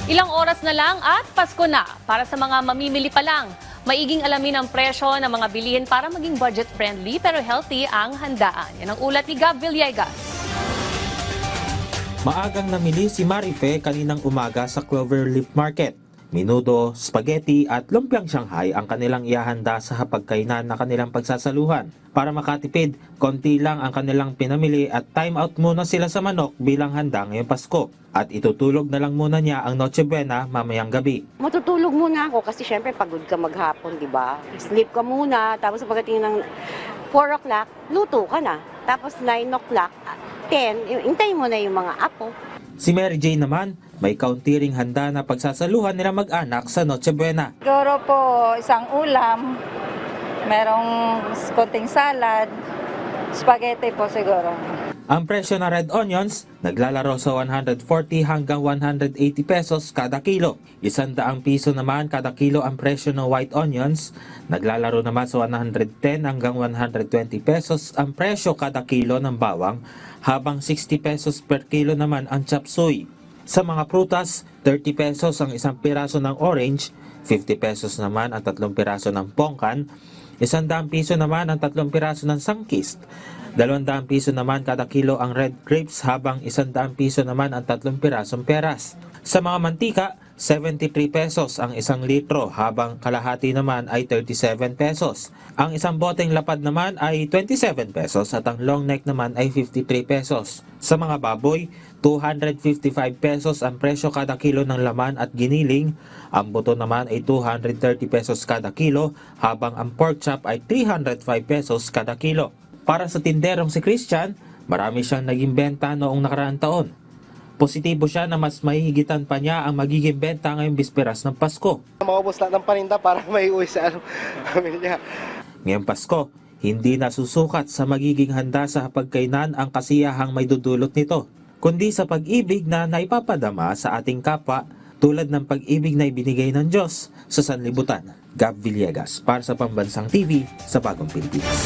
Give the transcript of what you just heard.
Ilang oras na lang at Pasko na. Para sa mga mamimili pa lang, maiging alamin ang presyo ng mga bilihin para maging budget-friendly pero healthy ang handaan. Yan ang ulat ni Gab Villegas. Maagang namili si Marife kaninang umaga sa Cloverleaf Market. Menudo, spaghetti at lumpiang Shanghai ang kanilang ihahanda sa hapagkainan na kanilang pagsasaluhan. Para makatipid, konti lang ang kanilang pinamili at time out muna sila sa manok bilang handa ngayong Pasko. At itutulog na lang muna niya ang Noche Buena mamayang gabi. Matutulog muna ako kasi syempre pagod ka maghapon, di ba? Sleep ka muna, tapos pagdating ng 4 o'clock, luto ka na. Tapos 9 o'clock, 10, hintayin mo na yung mga apo. Si Mary Jane naman, may kaunti ring handa na pagsasaluhan nila mag-anak sa Noche Buena. Siguro po isang ulam, merong konting salad, spaghetti po siguro. Ang presyo ng red onions, naglalaro sa 140 hanggang 180 pesos kada kilo. 100 piso naman kada kilo ang presyo ng white onions. Naglalaro naman sa 110 hanggang 120 pesos ang presyo kada kilo ng bawang, habang 60 pesos per kilo naman ang chop suey. Sa mga prutas, 30 pesos ang isang piraso ng orange, 50 pesos naman ang 3 piraso ng pongkan, 100 piso naman ang 3 piraso ng sangkist, 200 piso naman kada kilo ang red grapes habang 100 piso naman ang 3 pirasong peras. Sa mga mantika, 73 pesos ang 1 litro habang kalahati naman ay 37 pesos. Ang isang boteng lapad naman ay 27 pesos at ang long neck naman ay 53 pesos. Sa mga baboy, 255 pesos ang presyo kada kilo ng laman at giniling. Ang buto naman ay 230 pesos kada kilo habang ang pork chop ay 305 pesos kada kilo. Para sa tinderong si Christian, marami siyang naging benta noong nakaraang taon. Positibo siya na mas mahihigitan pa niya ang magiging benta ngayong bisperas ng Pasko. Maubos lahat ng paninda para may uwi sa pamilya. Ngayong Pasko, hindi nasusukat sa magiging handa sa hapagkainan ang kasiyahang may dudulot nito, kundi sa pag-ibig na naipapadama sa ating kapwa tulad ng pag-ibig na ibinigay ng Diyos sa sanlibutan. Gab Villegas para sa Pambansang TV sa Bagong Pilipinas.